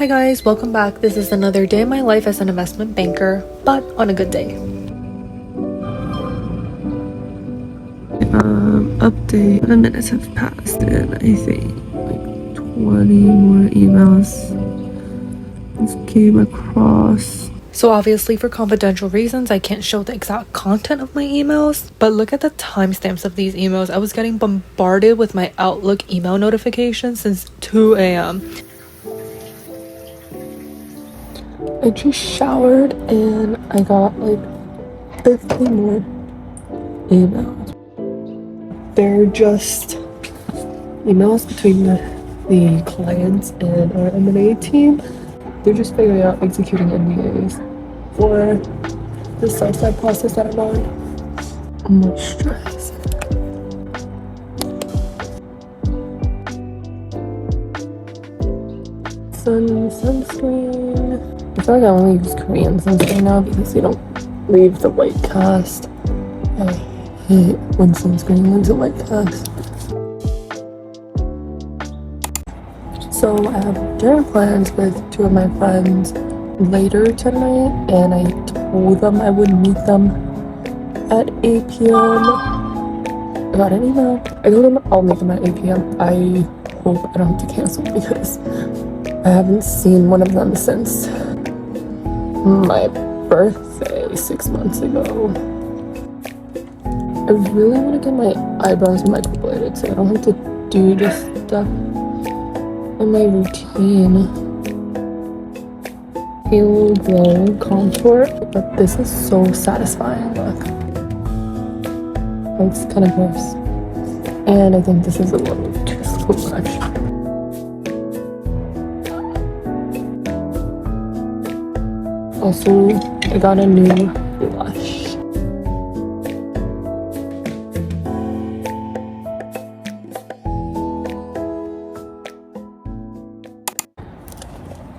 Hi guys, welcome back. This is another day in my life as an investment banker, but on a good day. Update. 7 minutes have passed and I think like 20 more emails just came across. So obviously for confidential reasons, I can't show the exact content of my emails, but look at the timestamps of these emails. I was getting bombarded with my Outlook email notifications since 2 a.m. I just showered and I got like 50 more emails. They're just emails between the clients and our M&A team. They're just figuring out executing NDAs for the sell-side process that I'm on. Much stress. Sunscreen. I feel like I only use Korean sunscreen now because they don't leave the white cast. I hate when sunscreen leaves a white cast. So I have dinner plans with two of my friends later tonight, and I told them I would meet them at 8 p.m. I got an email. I told them I'll meet them at 8 p.m. I hope I don't have to cancel because I haven't seen one of them since my birthday 6 months ago. I really want to get my eyebrows microbladed so I don't have to do this stuff in my routine. Halo Glow Contour, but this is so satisfying. Look, it's kind of gross, and I think this is a little too much. Also, I got a new blush.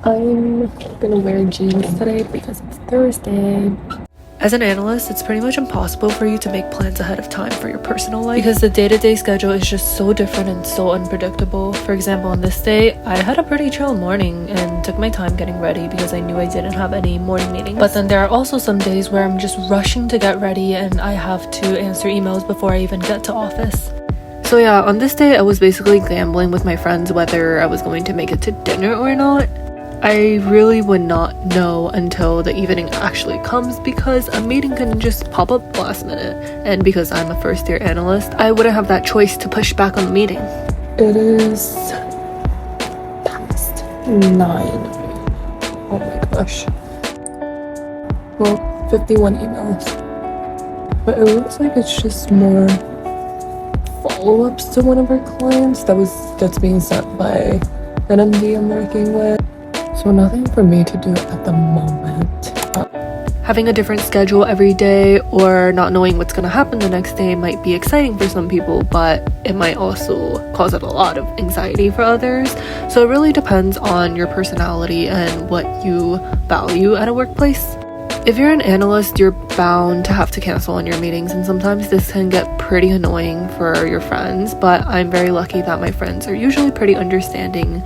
I'm gonna wear jeans today because it's Thursday. As an analyst, it's pretty much impossible for you to make plans ahead of time for your personal life because the day-to-day schedule is just so different and so unpredictable. For example, on this day, I had a pretty chill morning and took my time getting ready because I knew I didn't have any morning meetings. But then there are also some days where I'm just rushing to get ready and I have to answer emails before I even get to office. So yeah, on this day, I was basically gambling with my friends whether I was going to make it to dinner or not. I really would not know until the evening actually comes because a meeting can just pop up last minute, and because I'm a first year analyst, I wouldn't have that choice to push back on the meeting. It is past 9. Oh my gosh. Well, 51 emails. But it looks like it's just more follow-ups to one of our clients that's being sent by an MD I'm working with. So nothing for me to do at the moment. Having a different schedule every day or not knowing what's going to happen the next day might be exciting for some people, but it might also cause a lot of anxiety for others. So it really depends on your personality and what you value at a workplace. If you're an analyst, you're bound to have to cancel on your meetings, and sometimes this can get pretty annoying for your friends, but I'm very lucky that my friends are usually pretty understanding.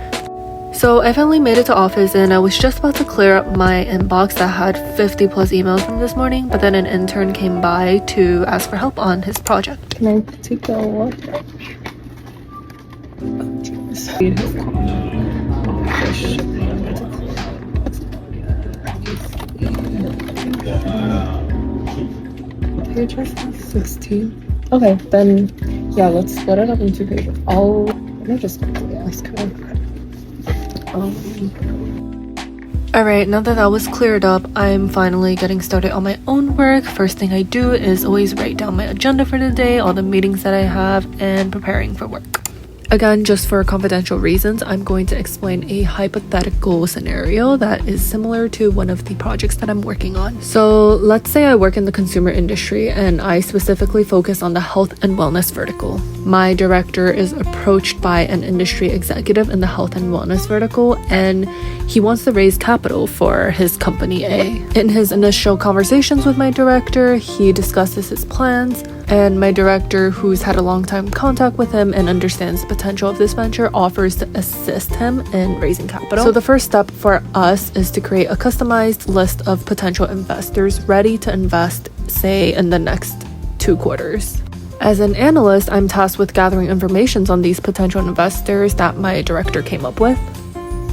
So I finally made it to office and I was just about to clear up my inbox that had 50 plus emails from this morning, but then an intern came by to ask for help on his project. Can I take a look? Oh, jeez. Page 16. Okay, then yeah, let's split it up into 2 pages. Let me just quickly ask her. Alright, now that that was cleared up, I'm finally getting started on my own work. First thing I do is always write down my agenda for the day, all the meetings that I have, and preparing for work. Again, just for confidential reasons, I'm going to explain a hypothetical scenario that is similar to one of the projects that I'm working on. So let's say I work in the consumer industry and I specifically focus on the health and wellness vertical. My director is approached by an industry executive in the health and wellness vertical, and he wants to raise capital for his company A. In his initial conversations with my director, he discusses his plans, And my director, who's had a long time contact with him and understands the potential of this venture, offers to assist him in raising capital. So the first step for us is to create a customized list of potential investors ready to invest, say, in the next 2 quarters. As an analyst, I'm tasked with gathering information on these potential investors that my director came up with.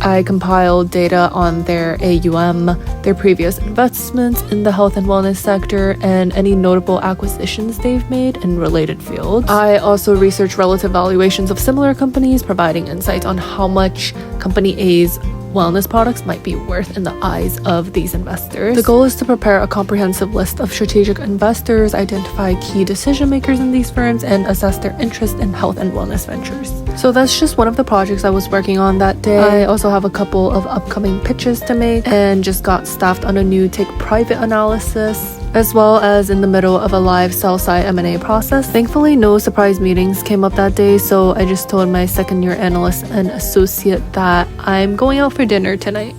I compiled data on their AUM, their previous investments in the health and wellness sector, and any notable acquisitions they've made in related fields. I also researched relative valuations of similar companies, providing insights on how much Company A's wellness products might be worth in the eyes of these investors. The goal is to prepare a comprehensive list of strategic investors, identify key decision makers in these firms, and assess their interest in health and wellness ventures. So that's just one of the projects I was working on that day. I also have a couple of upcoming pitches to make and just got staffed on a new take private analysis, as well as in the middle of a live sell-side M&A process. Thankfully, no surprise meetings came up that day, so I just told my second-year analyst and associate that I'm going out for dinner tonight.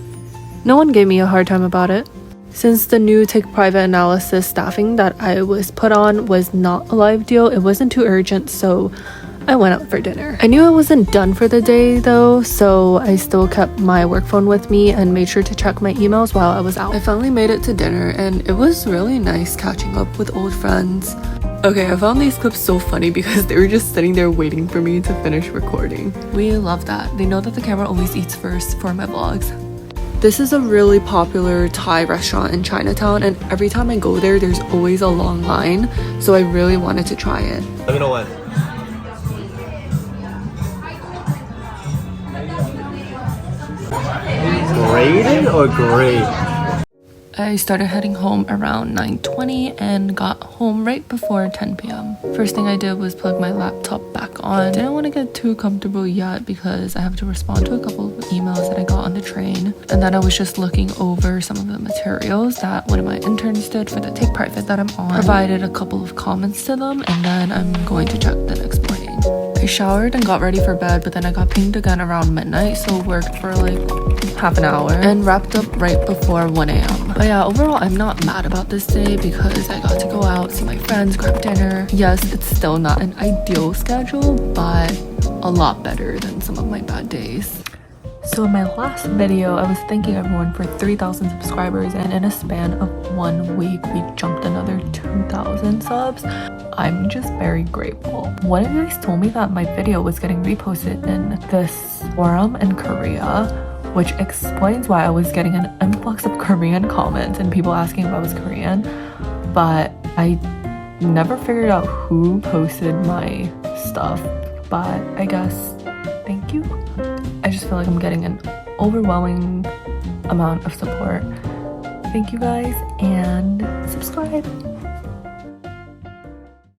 No one gave me a hard time about it. Since the new take private analysis staffing that I was put on was not a live deal, it wasn't too urgent, so I went out for dinner. I knew I wasn't done for the day though, so I still kept my work phone with me and made sure to check my emails while I was out. I finally made it to dinner and it was really nice catching up with old friends. Okay, I found these clips so funny because they were just sitting there waiting for me to finish recording. We love that. They know that the camera always eats first for my vlogs. This is a really popular Thai restaurant in Chinatown, and every time I go there, there's always a long line, so I really wanted to try it. Let me know when. Graded or grade? I started heading home around 9:20 and got home right before 10 p.m. First thing I did was plug my laptop back on. Didn't want to get too comfortable yet because I have to respond to a couple of emails that I got on the train. And then I was just looking over some of the materials that one of my interns did for the Take Private that I'm on. Provided a couple of comments to them, and then I'm going to check the next morning. I showered and got ready for bed, but then I got pinged again around midnight, so worked for like half an hour and wrapped up right before 1 a.m. But yeah, overall I'm not mad about this day because I got to go out, see my friends, grab dinner. Yes, it's still not an ideal schedule, but a lot better than some of my bad days. So in my last video, I was thanking everyone for 3,000 subscribers, and in a span of 1 week, we jumped another 2,000 subs. I'm just very grateful. One of you guys told me that my video was getting reposted in this forum in Korea, which explains why I was getting an influx of Korean comments and people asking if I was Korean, but I never figured out who posted my stuff, but I guess thank you. I just feel like I'm getting an overwhelming amount of support. Thank you guys, and subscribe.